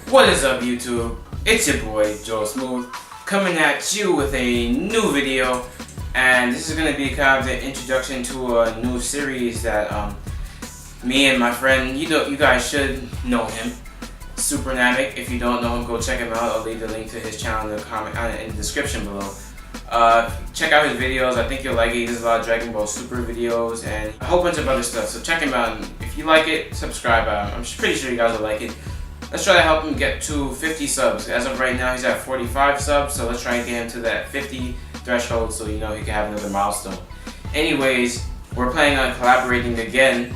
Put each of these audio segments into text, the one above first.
What is up, YouTube? It's your boy Joe Smooth coming at you with a new video, and this is going to be kind of the introduction to a new series that me and my friend, you guys should know him, Super Namek. If you don't know him, go check him out. I'll leave the link to his channel in the description below. Check out his videos. I think you'll like it. He does a lot of Dragon Ball Super videos and a whole bunch of other stuff. So check him out. And if you like it, subscribe. I'm pretty sure you guys will like it. Let's try to help him get to 50 subs. As of right now, he's at 45 subs. So let's try and get him to that 50 threshold so he can have another milestone. Anyways, we're planning on collaborating again.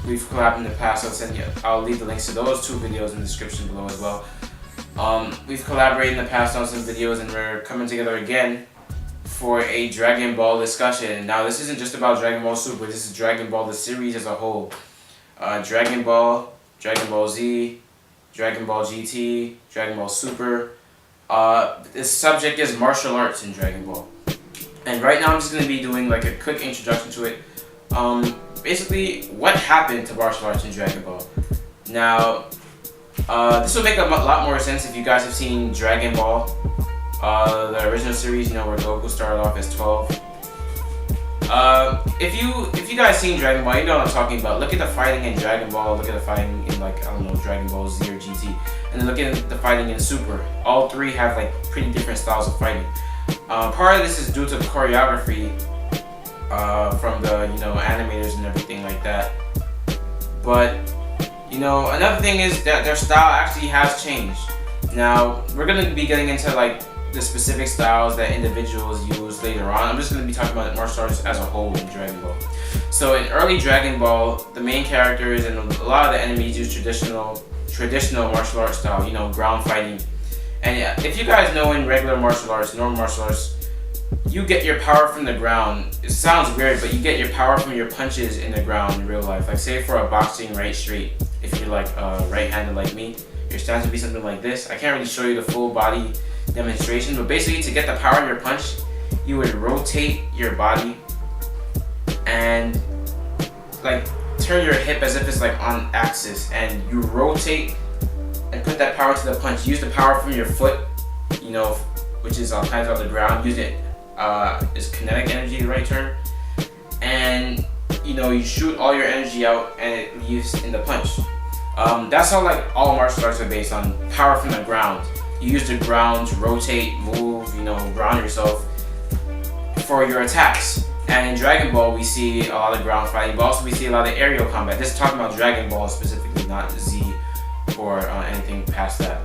We've collabed in the past, so I'll leave the links to those two videos in the description below as well. We've collaborated in the past on some videos, and we're coming together again for a Dragon Ball discussion. Now, this isn't just about Dragon Ball Super. This is Dragon Ball, the series as a whole. Dragon Ball, Dragon Ball Z, Dragon Ball GT, Dragon Ball Super. The subject is martial arts in Dragon Ball. And right now I'm just going to be doing like a quick introduction to it. Basically, what happened to martial arts in Dragon Ball? Now, this will make a lot more sense if you guys have seen Dragon Ball, the original series, where Goku started off as 12. If you guys seen Dragon Ball, you know what I'm talking about. Look at the fighting in Dragon Ball, look at the fighting in Dragon Ball Z or GT, and then look at the fighting in Super. All three have pretty different styles of fighting. Part of this is due to choreography from the animators and everything like that. But another thing is that their style actually has changed. Now we're gonna be getting into the specific styles that individuals use later on. I'm just going to be talking about martial arts as a whole in Dragon Ball. So in early Dragon Ball, the main characters and a lot of the enemies use traditional martial arts style, ground fighting. And if you guys know, in regular martial arts, normal martial arts, you get your power from the ground. It sounds weird, but you get your power from your punches in the ground in real life. Like say for a boxing right straight, if you're right-handed like me, your stance would be something like this. I can't really show you the full body demonstration, but basically to get the power of your punch, you would rotate your body and turn your hip as if it's on axis, and you rotate and put that power to the punch. Use the power from your foot, which is on kind of on the ground. Use it is kinetic energy, the right term, and you shoot all your energy out and it leaves in the punch. That's how all martial arts are based on power from the ground. You use the ground to rotate, move, ground yourself for your attacks. And in Dragon Ball, we see a lot of ground fighting, but also we see a lot of aerial combat. This is talking about Dragon Ball specifically, not Z or anything past that.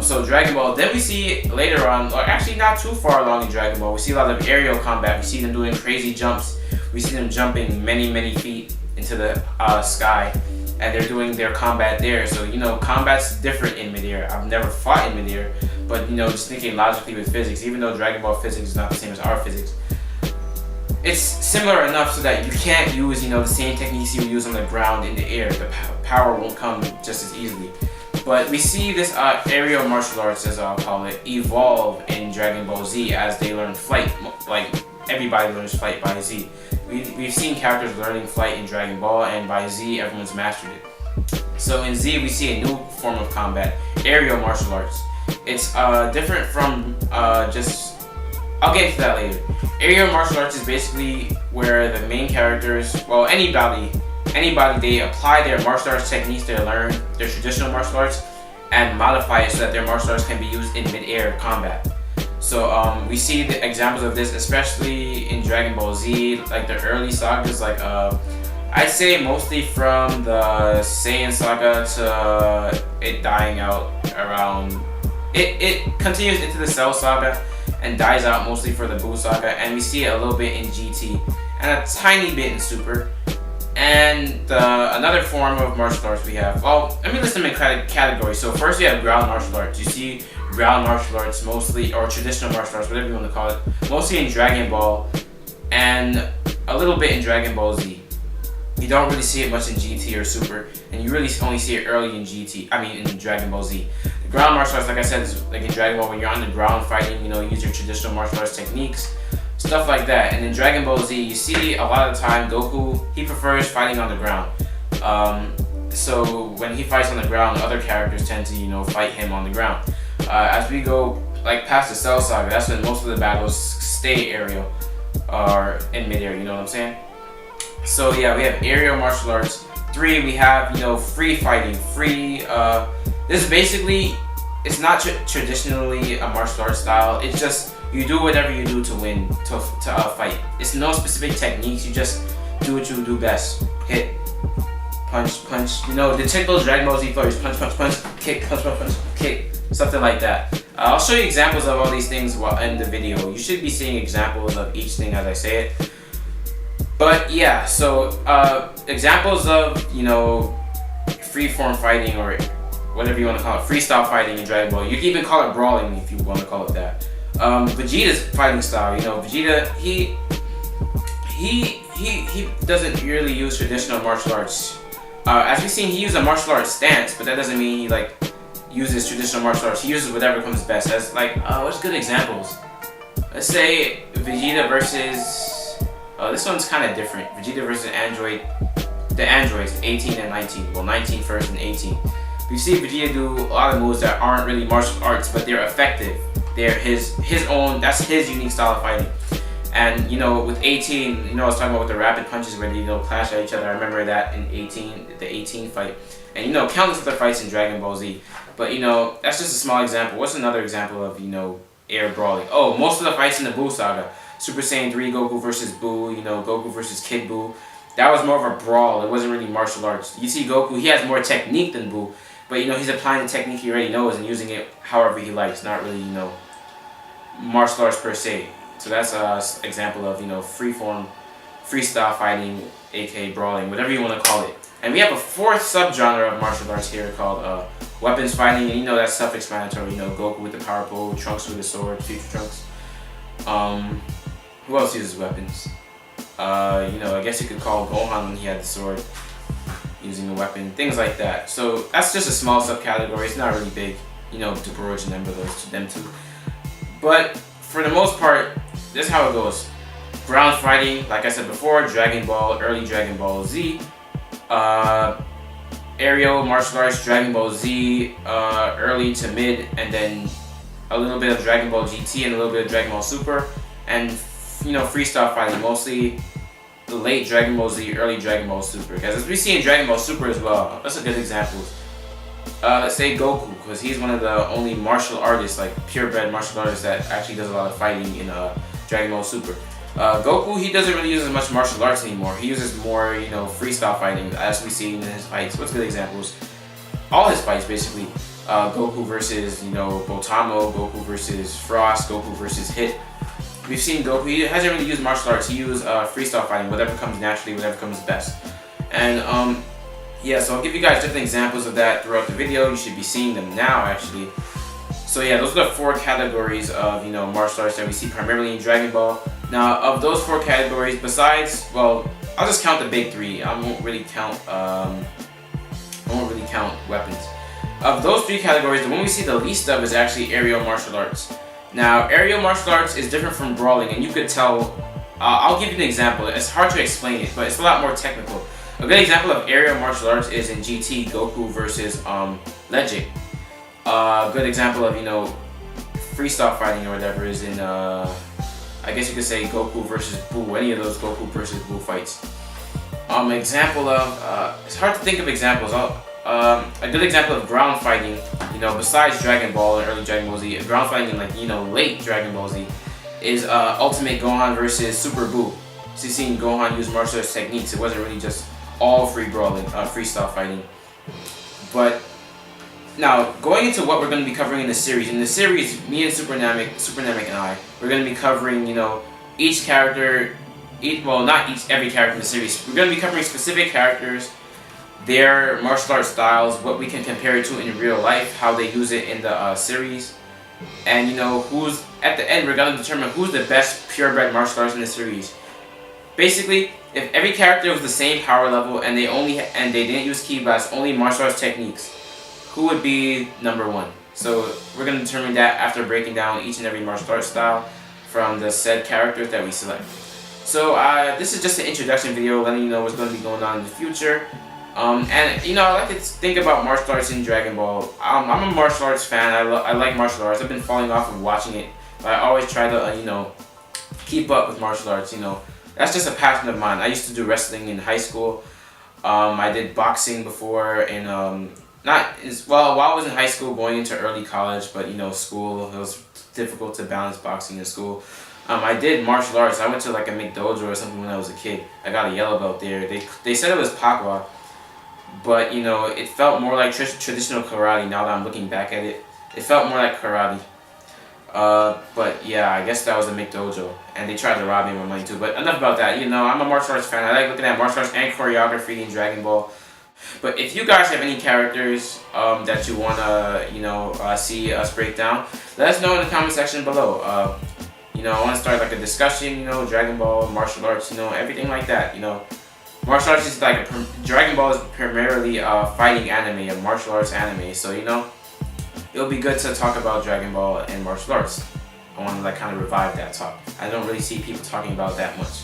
So Dragon Ball, then we see later on, or actually not too far along in Dragon Ball, we see a lot of aerial combat. We see them doing crazy jumps. We see them jumping many, many feet into the sky. And they're doing their combat there. So combat's different in midair. I've never fought in midair, but just thinking logically with physics, even though Dragon Ball physics is not the same as our physics, it's similar enough so that you can't use the same techniques you use on the ground in the air. The power won't come just as easily. But we see this aerial martial arts, as I'll call it, evolve in Dragon Ball Z as they learn flight. Everybody learns flight by Z. We've seen characters learning flight in Dragon Ball, and by Z, everyone's mastered it. So in Z, we see a new form of combat, aerial martial arts. It's different from I'll get into that later. Aerial martial arts is basically where the main characters, anybody, they apply their martial arts techniques they learn, their traditional martial arts, and modify it so that their martial arts can be used in mid-air combat. So we see the examples of this, especially in Dragon Ball Z, the early sagas, I'd say mostly from the Saiyan saga to it dying out around, it continues into the Cell saga and dies out mostly for the Buu saga, and we see it a little bit in GT and a tiny bit in Super. And another form of martial arts we have, let me list them in categories. So first we have ground martial arts. You see ground martial arts mostly, or traditional martial arts, whatever you want to call it, mostly in Dragon Ball and a little bit in Dragon Ball Z. You don't really see it much in GT or Super, and you really only see it early in Dragon Ball Z. The ground martial arts, like I said, is in Dragon Ball when you're on the ground fighting, use your traditional martial arts techniques. Stuff like that. And in Dragon Ball Z, you see a lot of the time Goku, he prefers fighting on the ground. So when he fights on the ground, other characters tend to, you know, fight him on the ground. As we go like past the Cell Saga, that's when most of the battles stay aerial or in midair. You know what I'm saying? So yeah, we have aerial martial arts. 3, we have, you know, free fighting. Free. This is basically, it's not traditionally a martial arts style. It's just you do whatever you do to win, to fight. It's no specific techniques. You just do what you do best. Hit, punch, punch. You know, the typical Dragon Ball Z flourish. Punch, punch, punch. Kick, punch, punch, punch. Kick. Something like that. I'll show you examples of all these things while in the video. You should be seeing examples of each thing as I say it. But yeah, so examples of, you know, freeform fighting or whatever you want to call it, freestyle fighting in Dragon Ball. You can even call it brawling if you want to call it that. Vegeta's fighting style, you know, Vegeta, he doesn't really use traditional martial arts. As we've seen, he used a martial arts stance, but that doesn't mean he like uses traditional martial arts. He uses whatever comes best. As like, what's good examples? Let's say Vegeta versus. This one's kind of different. Vegeta versus the androids, 18 and 19. Well, 19 first and 18. We see Vegeta do a lot of moves that aren't really martial arts, but they're effective. They're his own. That's his unique style of fighting. And you know, with 18, you know, I was talking about with the rapid punches where they, you know, clash at each other. I remember that in 18, the 18 fight, and you know, countless other fights in Dragon Ball Z. But you know, that's just a small example. What's another example of, you know, air brawling? Oh, most of the fights in the Buu saga. Super Saiyan 3 Goku versus Buu, you know, Goku versus Kid Buu. That was more of a brawl. It wasn't really martial arts. You see Goku, he has more technique than Buu, but you know, he's applying the technique he already knows and using it however he likes, not really, you know, martial arts per se. So that's an example of, you know, freeform, freestyle fighting, aka brawling, whatever you want to call it. And we have a 4th subgenre of martial arts here called weapons fighting, and you know, that's self-explanatory. You know, Goku with the power pole, Trunks with the sword, Future Trunks. Who else uses weapons? You know, I guess you could call Gohan when he had the sword, using a weapon, things like that. So that's just a small subcategory. It's not really big, you know, to broach them two. But for the most part, this is how it goes. Ground fighting, like I said before, Dragon Ball, early Dragon Ball Z. Aerial martial arts, Dragon Ball Z, early to mid, and then a little bit of Dragon Ball GT and a little bit of Dragon Ball Super. And you know, freestyle fighting, mostly the late Dragon Ball Z, early Dragon Ball Super. Because as we see in Dragon Ball Super as well, that's a good example. Let's say Goku, because he's one of the only martial artists, like purebred martial artists, that actually does a lot of fighting in Dragon Ball Super. Goku, he doesn't really use as much martial arts anymore. He uses more, you know, freestyle fighting, as we see in his fights. What's good examples? All his fights, basically. Goku versus, you know, Botamo, Goku versus Frost, Goku versus Hit. We've seen Goku, he hasn't really used martial arts. He used freestyle fighting, whatever comes naturally, whatever comes best. And yeah, so I'll give you guys different examples of that throughout the video. You should be seeing them now, actually. So yeah, those are the 4 categories of, you know, martial arts that we see primarily in Dragon Ball. Now, of those 4 categories, besides, well, I'll just count the big 3. I won't really count weapons. Of those 3 categories, the one we see the least of is actually aerial martial arts. Now, aerial martial arts is different from brawling, and you could tell. I'll give you an example. It's hard to explain it, but it's a lot more technical. A good example of aerial martial arts is in GT, Goku versus Legend. A good example of, you know, freestyle fighting or whatever is in, I guess you could say Goku versus Buu, any of those Goku versus Buu fights. Example of, it's hard to think of examples. A good example of ground fighting, you know, besides Dragon Ball and early Dragon Ball Z, ground fighting in, like, you know, late Dragon Ball Z is Ultimate Gohan versus Super Buu. So you've seen Gohan use martial arts techniques. It wasn't really just all free brawling, freestyle fighting. But now, going into what we're going to be covering in the series. In the series, me and Super Namek and I, we're going to be covering, you know, each character, well, not every character in the series. We're going to be covering specific characters, their martial arts styles, what we can compare it to in real life, how they use it in the series, and, you know, who's, at the end, we're going to determine who's the best purebred martial arts in the series. Basically, if every character was the same power level and they didn't use ki blasts, only martial arts techniques, who would be number 1? So we're going to determine that after breaking down each and every martial arts style from the said characters that we select. So this is just an introduction video letting you know what's going to be going on in the future. And you know, I like to think about martial arts in Dragon Ball. I'm a martial arts fan. I like martial arts. I've been falling off of watching it, but I always try to you know, keep up with martial arts. You know, that's just a passion of mine. I used to do wrestling in high school. I did boxing before, and not as well while I was in high school, going into early college. But you know, school, it was difficult to balance boxing in school. I did martial arts. I went to like a McDojo or something when I was a kid. I got a yellow belt there. They said it was Pakwa, but you know, it felt more like traditional karate. Now that I'm looking back at it, it felt more like karate. But yeah, I guess that was a McDojo, and they tried to rob me of my money too. But enough about that. You know, I'm a martial arts fan. I like looking at martial arts and choreography in Dragon Ball. But if you guys have any characters that you wanna, you know, see us break down, let us know in the comment section below. You know, I want to start like a discussion. You know, Dragon Ball, martial arts. You know, everything like that. You know, martial arts is like Dragon Ball is primarily a fighting anime, a martial arts anime. So you know, it'll be good to talk about Dragon Ball and martial arts. I want to like kind of revive that talk. I don't really see people talking about that much.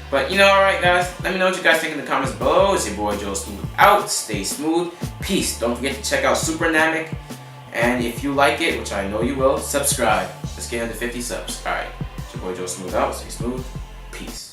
But you know, alright guys, let me know what you guys think in the comments below. It's your boy Joe Smooth out. Stay smooth. Peace. Don't forget to check out Super Namek. And if you like it, which I know you will, subscribe. Let's get into 50 subs. Alright. It's your boy Joe Smooth out. Stay smooth. Peace.